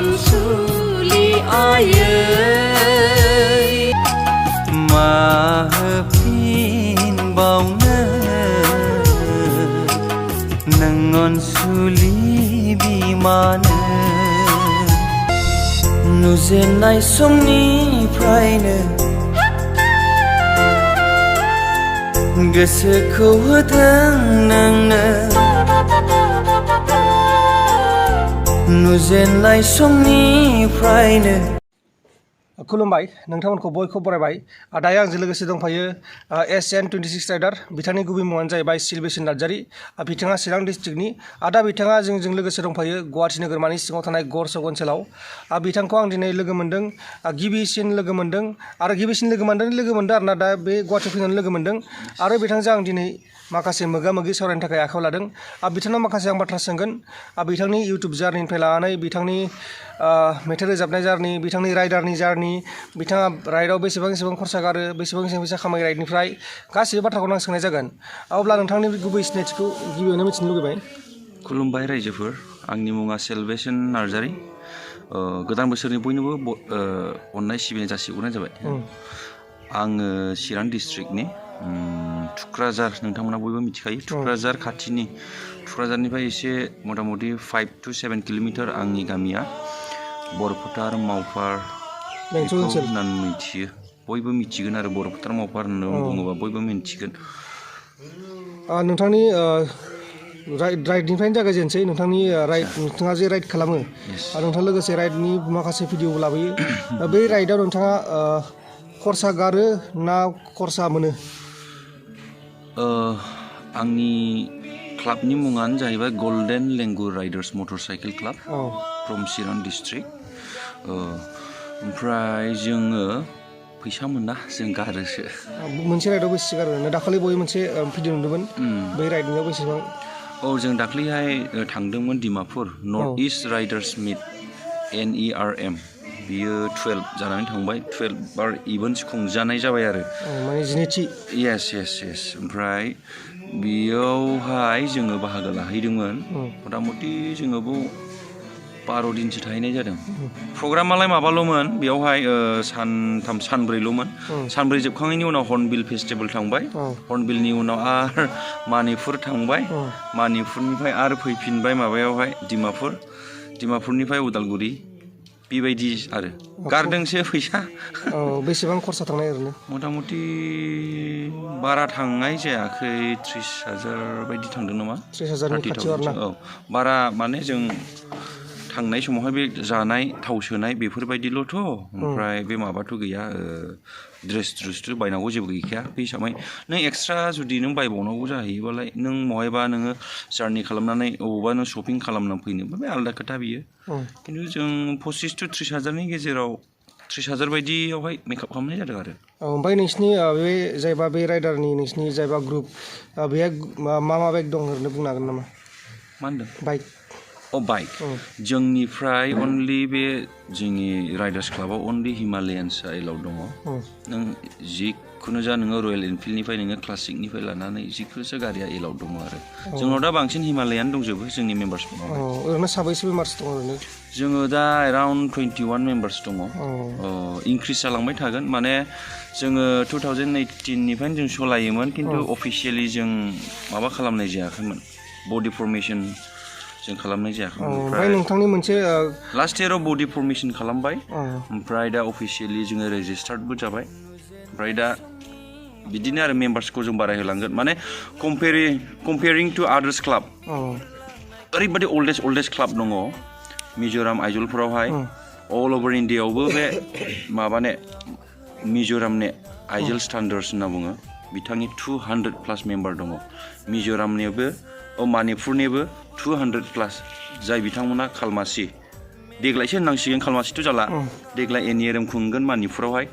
अनसुलि आयै मा होफिनबावनो नों अनसुलि बिमानो नुजेननाय समनिफ्रायनो गोसोखौ होदों नोंनो नुजेननाय समनिफ्रायनो खुलुमबाय नोंथांमोनखौ बयखौ बरायबाय दायो आंजों लोगोसे दंफायो SN26 राइडार बिथांनि गुबै मुङानो जाहैबाय सिलबेसन नार्जारी बिथाङा चिरां डिस्ट्रिक्टनि दा बिथाङा जोंजों लोगोसे दंफायो गुवाहाटी नोगोरमानि सिङाव थानाय गरसक ओनसोलाव बिथांखौ आं दिनै लोगो मोनदों गिबिसिन लोगो मोनदों आरोना दा बे गुवाहाटीयाव फैनानै लोगो मोनदों आरो बिथांजों आं दिनै माखासे मोगा-मोगि सावरायनो थाखाय आखायाव लादों बिथांनाव माखासे आं बाथ्रा सोंगोन बिथांनि इउटुब जार्निनिफ्राय लानानै बिथांनि मेथाइ रोजाबनाय जार्नि बिथांनि राइडारनि जार्नि बिथाङा राइडआव बेसेबां खरसा गारो बेसेबां फैसा खामायो राइडनिफ्राय गासिबो बाथ्राखौनो आं सोंनाय जागोन अब्ला नोंथांनि गुबै सिनायथिखौ गिबियावनो मिथिनो लुबैबाय खुलुमबाय रायजोफोर आंनि मुङा सिलबेसन नार्जारी गोदान बोसोरनि बयनोबो अननाय सिबिनाय जासिहरनाय जाबाय आङो चिरां डिस्ट्रिक्टनि थुक्राझार नोंथांमोना बयबो मिथिखायो थुक्राझार खाथिनि थुक्राझारनिफ्राय एसे मथा मथि 5 to 7 किल'मिटार आंनि गामिया बरफोथार मावफार होननानै मिथियो बयबो मिथिगोन आरो बरफोथार मावफार होननानै बुङोबा बयबो मिथिगोन नोंथांनि राइडनिफ्रायनो जागायजेनसै नोंथांनि नोंथाङा जे राइड खालामो आरो नोंथां लोगोसे राइडनि माखासे भिडिअ लाबोयो बै राइडआव नोंथाङा खरसा गारो ना खरसा मोनो आंनि क्लाबनि मुङानो जाहैबाय golden langur riders motorcycle club from Chirang district ओमफ्राय जोङो फैसा मोना जों गारोसो मोनसे राइडआव बेसे गारो दाखालि बय मोनसे भिडिअ नुदोंमोन बै राइडनियाव बेसेबां जों दाख्लैहाय थांदोंमोन डिमापुर नर्थ इस्ट राइडार्स मिट NERM बियो 12 जानानै थांबाय 12 बार इभेन्ट्स खुंजानाय जाबाय आरो माने 12थि येस ओमफ्राय बेयावहाय जोङो बाहागो लाहैदोंमोन मथा मथि जोङो बाव 12 दिनसो थाहैनाय जादों प्रग्रामालाय माबाल'मोन बेयावहाय सानब्रैल'मोन सानब्रै जोबखांनायनि उनाव हर्नबिल फेस्टिभेल थांबाय हर्नबिलनि उनाव आरो मानिपुर थांबाय मानिपुरनिफ्राय आरो फैफिनबाय माबायावहाय डिमापुरनिफ्राय उदालगुरि बेबायदि आरो गारदोंसो फैसा बेसेबां खरसा थांनाय ओरैनो मथा मथि बारा थांनाय जायाखै 30,000 बायदि थांदों नामा 30,000 खाथियाव आरोना बारा माने जों थांनाय समावहाय बे जानाय थाव सोनाय बेफोरबायदिल'थ' ओमफ्राय बे माबाथ' गैया ड्रेस बायनांगौ जेबो गैखाया बे हिसाबै नों एक्सट्रा जुदि नों बायबावनांगौ जाहैयोबालाय नों महायबा नोङो जार्नि खालामनानै अबावबा नों शपिं खालामनानै फैनोबा बे आलादा खोथा बियो खिन्थु जों 25 to 30,000 गेजेराव 30,000 बायदियावहाय मेकआप खालामनाय जादों आरो ओमफ्राय नोंसिनि बे जायबा बे राइडारनि नोंसिनि जायबा ग्रुप बेहाय मा बाइक दं ओरैनो बुंनो हागोन नामा मा होनदों बाइक बाइक जोंनिफ्राय अनलि बे जोंनि राइडार्स क्लाबाव अनलि हिमालयानसा एलाउड दङ नों जिखुनु जा नोङो रयेल एनफिल्डनिफ्राय नोङो क्लासिकनिफ्राय लानानै जिखुनु गारिया एलाउड दङ आरो जोंनाव दा बांसिन हिमालयान दंजोबो जोंनि मेम्बार्सफोराव ओरैनो साबैसे मेम्बार्स दङ ओरैनो जोङो दा एराउन्ड 21 मेम्बार्स दङ इनक्रिज जालांबाय थागोन माने जोङो 2018निफ्रायनो जों सलायोमोन खिन्थु अफिसियेलि जों माबा खालामनाय जायाखैमोन बडि फर्मेसन जों खालामनाय जायाखैमोन ओमफ्राय नोंथांनि मोनसे लास्ट इयाराव बडि फर्मेसन खालामबाय ओमफ्राय दा अफिसियेलि जोङो रेजिस्टार्डबो जाबाय ओमफ्राय दा बिदिनो आरो मेम्बार्सखौ जों बारायहोलांगोन माने कम्पेयारिं टु आदार्स क्लाब ओरैबादि ओल्डेस्ट क्लाब दङ मिज'राम आइजलफोरावहाय अल अभार इन्डियायावबो बे माबाने मिज'रामनि आइजल स्टान्डार्ड्स होनना बुङो बिथांनि 200+ मेम्बार दङ मिज'रामनिबो मानिपुरनिबो 200+ जाय बिथांमोना खालमासि देग्लायसो होननांसिगोन खालमासिथ' जाला देग्लाय NERM खुंगोन मानिपुरावहाय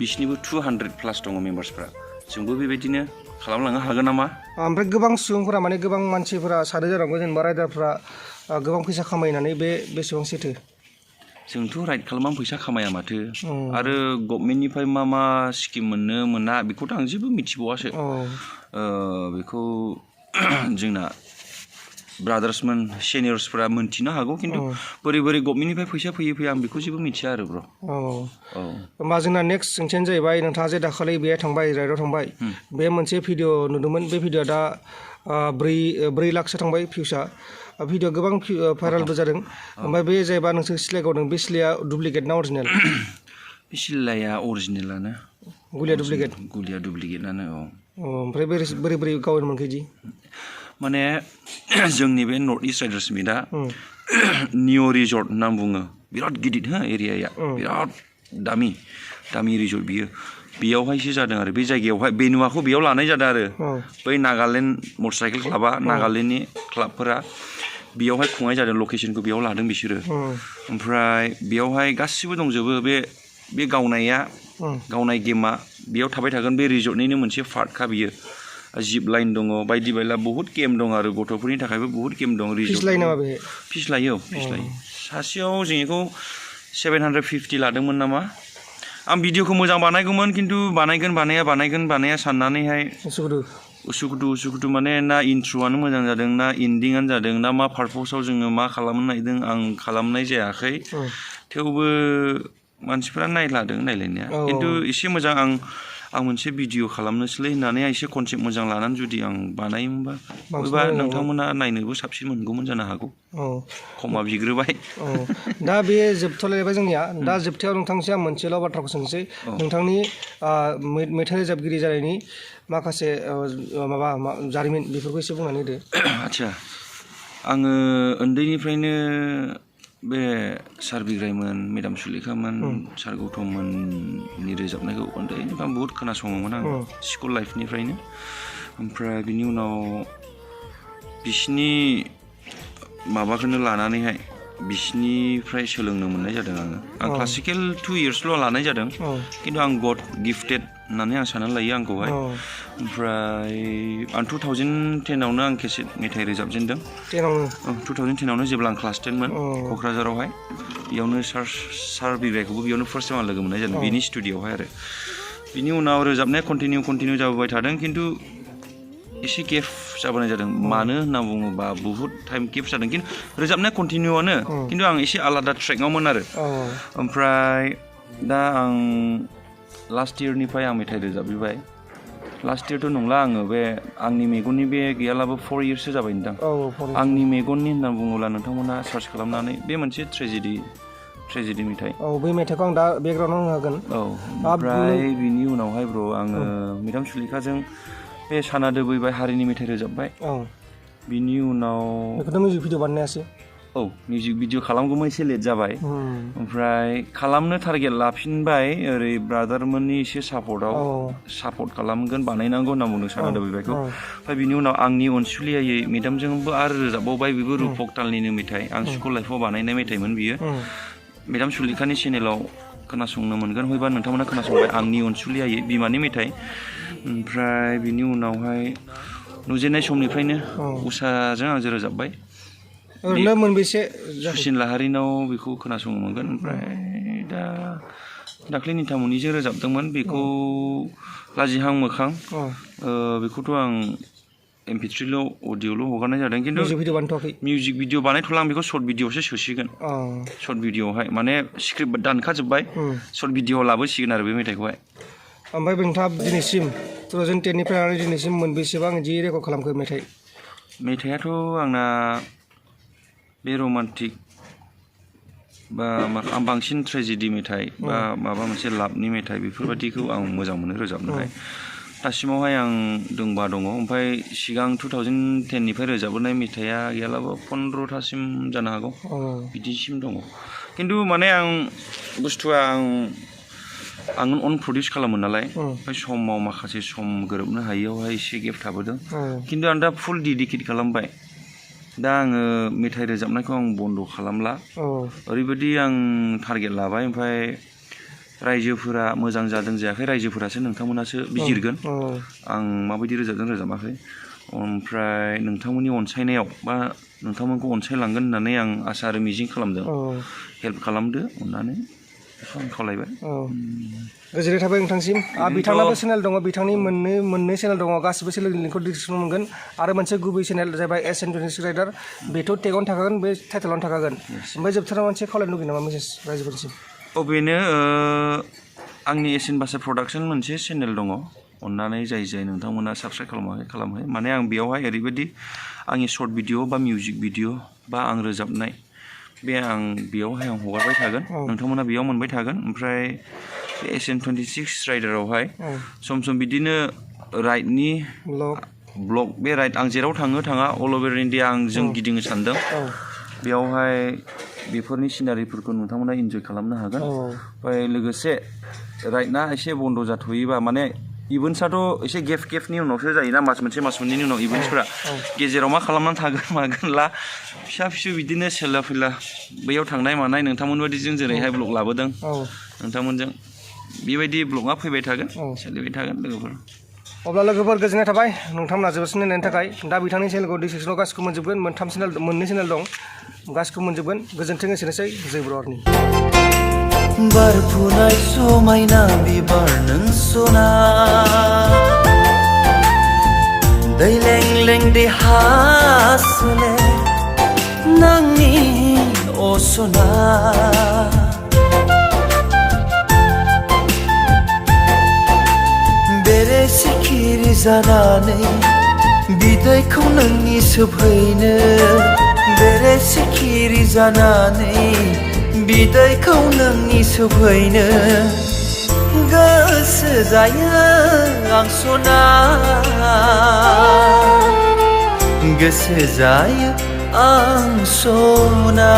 बिसिनिबो 200+ दङ मेम्बार्सफ्रा जोंबो बेबायदिनो खालामलांनो हागोन नामा ओमफ्राय गोबां सुबुंफोरा माने गोबां मानसिफोरा सानो जानांगौ जेनेबा राइडारफ्रा गोबां फैसा खामायनानै बेसेबां सैथो जोंथ' राइड खालामनानै फैसा खामाया माथो आरो गभर्नमेन्टनिफ्राय मा स्किम मोना बेखौथ' आं जेबो मिथिबावासो बेखौ जोंना ब्रादार्समोन सिनियर्सफोरा मोनथिनो हागौ खिन्थु बोरै बोरै गभर्नमेन्टनिफ्राय फैसा फैयो आं बेखौ जेबो मिथिया आरो ब्र' होमबा जोंना नेक्स्ट सोंथियानो जाहैबाय नोंथाङा जे दाखालि बेहाय थांबाय राइडआव थांबाय बे मोनसे भिडिअ नुदोंमोन बे भिडिअआ दा 4 लाखसो थांबाय भिउसआ भिडिअ गोबां भाइरेलबो जादों ओमफ्राय बे जायबा नोंसोर सिलाइ गावदों बे सिलाइया डुप्लिकेट ना अरिजिनेल बे सिलाइया अरिजिनेलानो गुलिया डुप्लिकेटानो ओमफ्राय बोरै बोरै गावनो मोनखो इदि माने जोंनि बे नर्थ इस्ट राइडार्स मिटआ निउ रिजर्ट होनना बुङो बिराद गिदिर हा एरियाया बिराद दामि रिजर्ट बियो बेयावहायसो जादों आरो बे जायगायावहाय बेनुवाखौ बेयाव लानाय जादों आरो बै नागालेण्ड मटरसाइकेल क्लाबा नागालेण्डनि क्लाबफोरा बेयावहाय खुंनाय जादों लकेसनखौ बेयाव लादों बिसोरो ओमफ्राय बेयावहाय गासिबो दंजोबो बे गावनाय गेमा बेयाव थाबाय थागोन बे रिजर्टनिनो मोनसे पार्टखा बियो जिप लाइन दङ बायदि बायला बहुत गेम दं आरो गथ'फोरनि थाखायबो बहुत गेम दं फिस लायो सासेयाव जों बेखौ 750 लादोंमोन नामा आं भिडिअखौ मोजां बानायगौमोन खिन्थु बानायगोन बानाया साननानैहाय उसुखुथु माने ना इन्ट्र'आनो मोजां जादों ना इन्डिंआनो जादों ना मा पारपसाव जोङो मा खालामनो नागिरदों आं खालामनाय जायाखै थेवबो मानसिफ्रा नायलायनाया खिन्थु एसे मोजां आं मोनसे भिडिअ खालामनोसैलै होननानै एसे कनसेप्ट मोजां लानानै जुदि आं बानायोमोनबा बबेबा नोंथांमोना नायनोबो साबसिन मोनगौमोन जानो हागौ खमा बिग्रोबाय दा बे जोबथ'लायबाय जोंनिया दा जोबथायाव नोंथांनिसिम आं मोनसेल' बाथ्राखौ सोंसै नोंथांनि मेथाइ रोजाबगिरि जानायनि माखासे माबा जारिमिन बेफोरखौ एसे बुंनानै होदो आदसा आङो उन्दैनिफ्रायनो बे सार बिग्रायमोन मेडाम सुलेखामोन सार गौतममोननि रोजाबनायखौ उन्दैनिफ्राय बहुत खोनासङोमोन आं स्कुल लाइफनिफ्रायनो ओमफ्राय बिनि उनाव बिसिनि माबाखौनो लानानैहाय बिसिनिफ्राय सोलोंनो मोननाय जादों आं क्लासिकेल 2 इयार्सल' लानाय जादों खिन्थु आं गड गिफ्टेड होननानै आं साननानै लायो आंखौहाय ओमफ्राय आं 2010आवनो आं केसेट मेथाइ रोजाबजेनदों 2010आवनो जेब्ला आं क्लास 10 मोन क'क्राझारावहाय बेयावनो सार बिग्रायखौबो बेयावनो फार्स्ट टाइम आं लोगो मोननाय जादों बिनि स्टुडिअ'आवहाय आरो बिनि उनाव रोजाबनाया कन्टिनिउ जाबोबाय थादों खिन्थु एसे गेप जाबोनाय जादों मानो होनना बुङोबा बहुत टाइम गेप जादों खिन्थु रोजाबनाया कन्टिनिउआनो खिन्थु आं एसे आलादा ट्रेकआवमोन आरो ओमफ्राय दा आं लास्ट इयारनिफ्राय आं मेथाइ रोजाबबाय लास्ट इयारथ' नंला आङो बे आंनि मेगननि बे गैयालाबो 4 इयार्ससो जाबाय नोंथां आंनि मेगननि होनना बुङोब्ला नोंथांमोना सार्च खालामनानै बे मोनसे ट्रेजेडि मेथाइ बे मेथाइखौ आं दा बेकग्राउन्डआव होगोन ओमफ्राय बिनि उनावहाय ब्र' आङो मेडाम सुलेखाजों बे साना दोबैबाय हारिनि मेथाइ रोजाबबाय बिनि उनाव बेखौथ' मिउजिक भिडिअ बानायासै मिउजिक भिडिअ खालामगौमोन एसे लेट जाबाय ओमफ्राय खालामनो टारगेट लाफिनबाय ओरै ब्रादारमोननि एसे सापर्ट खालामगोन बानायनांगौ होनना बुंदों साना दोबैबायखौ ओमफ्राय बिनि उनाव आंनि अनसुलियायै मेडामजोंबो आरो रोजाबबावबाय बेबो रुपक तालनिनो मेथाइ आं स्कुल लाइफआव बानायनाय मेथाइमोन बियो मेडाम सुलेखानि चेनेलाव खोनासंनो मोनगोन हयबा नोंथांमोना खोनासंबाय आंनि अनसुलियायै बिमानि मेथाइ ओमफ्राय बिनि उनावहाय नुजेननाय समनिफ्रायनो उषाजों आंजों रोजाबबाय ओरैनो मोनबेसे सुसिन लाहारिनाव बेखौ खोनासंनो मोनगोन ओमफ्राय दाख्लै निथामनिजों रोजाबदोंमोन बेखौ लाजिहां मोखां बेखौथ' आं MP3 अडिअ'ल' हगारनाय जादों खिन्थु मिउजिक भिडिअ बानायथ'ला आं बेखौ सर्ट भिडिअ'सो सोसिगोन सर्ट भिडिअ'आवहाय माने स्क्रिप्ट दानखाजोब्बाय सर्ट भिडिअ लाबोसिगोन आरो बे मेथाइखौहाय ओमफ्राय नोंथाङा दिनैसिम 2010निफ्राय लानानै दिनैसिम मोनबेसेबां बिदि रेकर्ड खालामखो मेथाइआथ' आंना बे रमान्टिक बा आं बांसिन ट्रेजेडि मेथाइ बा माबा मोनसे लाभनि मेथाइ बेफोरबायदिखौ आं मोजां मोनो रोजाबनोहाय दासिमावहाय आं दोंबा दङ ओमफ्राय सिगां 2010निफ्राय रोजाबबोनाय मेथाइआ गैयालाबो 15थासिम जानो हागौ बिदिसिम दङ खिन्थु माने आं बुस्थुआ आं अन प्रडिउस खालामो नालाय ओमफ्राय समाव माखासे सम गोरोबनो हायियावहाय एसे गेप थाबोदों खिन्थु आं दा फुल डेडिकेट खालामबाय दा आङो मेथाइ रोजाबनायखौ आं बन्द' खालामला ओरैबायदि आं टारगेट लाबाय ओमफ्राय रायजोफोरा मोजां जादों जायाखै रायजोफोरासो नोंथांमोनासो बिजिरगोन आं माबायदि रोजाबदों रोजाबाखै ओमफ्राय नोंथांमोननि अनसायनायाव बा नोंथांमोनखौ अनसायलांगोन होननानै आं आसा आरो मिजिं खालामदों हेल्प खालामदो अननानै बेखौ आं खावलायबाय। गोजोननाय थाबाय नोंथांसिम। बिथांनाबो चेनेल दङ, बिथांनि मोननै चेनेल दङ, गासिबो चेनेलनि लिंकखौ डिसक्रिपसनाव मोनगोन। आरो मोनसे गुबै चेनेल जाबाय SN26 राइडार, बेथ' टेगावनो थाखागोन, बे टाइटेलावनो थाखागोन। ओमफ्राय जोबथारनायाव मोनसे खावलायनो लुगैयो नामा मेसेज रायजोफोरनिसिम? बेनो आंनि एसियन बासा प्रडाक्सन मोनसे चेनेल दङ, अन्नानै जाय नोंथांमोना साबस्क्राइब खालामाखै माने आं बेयावहाय ओरैबायदि आंनि सर्ट भिडिअ बा मिउजिक भिडिअ बा आं रोजाबनाय बे आं बेयावहाय आं हगारबाय थागोन, नोंथांमोना बेयाव मोनबाय थागोन। ओमफ्राय बे SN26 राइडारावहाय सम सम बिदिनो राइडनि ब्लग, बे राइड आं जेराव थाङा अल अभार इन्डिया जों गिदिंनो सानदों, बेयावहाय बेफोरनि सिनारिफोरखौ नोंथांमोना इन्जय खालामनो हागोन। ओमफ्राय लोगोसे राइडना एसे बन्द' जाथ'योबा, माने इभेन्ट्सआथ' एसे गेपनि उनावसो जायोना, मास मोननैनि उनाव इभेन्ट्सफोरा, गेजेराव मा खालामनानै थागोन मागोनला फिसा बिदिनो सेला फेला बैयाव थांनाय मानाय नोंथांमोन बायदिजों जेरैहाय ब्लग लाबोदों नोंथांमोनजों, बेबायदि ब्लगआ फैबाय थागोन, सोलिबाय थागोन लोगोफोर। अब्ला लोगोफोर गोजोननाय थाबाय नोंथांमोना जोबोद नायनायनि थाखाय। दा बिथांनि चेनेलखौ डिसक्रिपसनाव गासिखौ मोनजोबगोन, मोननै चेनेल दं, गासिखौ मोनजोबगोन। गोजोन्थों, एसेनोसै, जय बर'नि। बारफुनाय समायना बिबार नों सना, दै लें देहा सोले नोंनि असना, बेरे सिखिरि जानानै बिदैखौ नोंनि सोबहैनो, बेरे सिखिरि जानानै बिदैखौ नोंनि सोबहैनो गोसो जायो आं सना, गोसो जायो आं सना।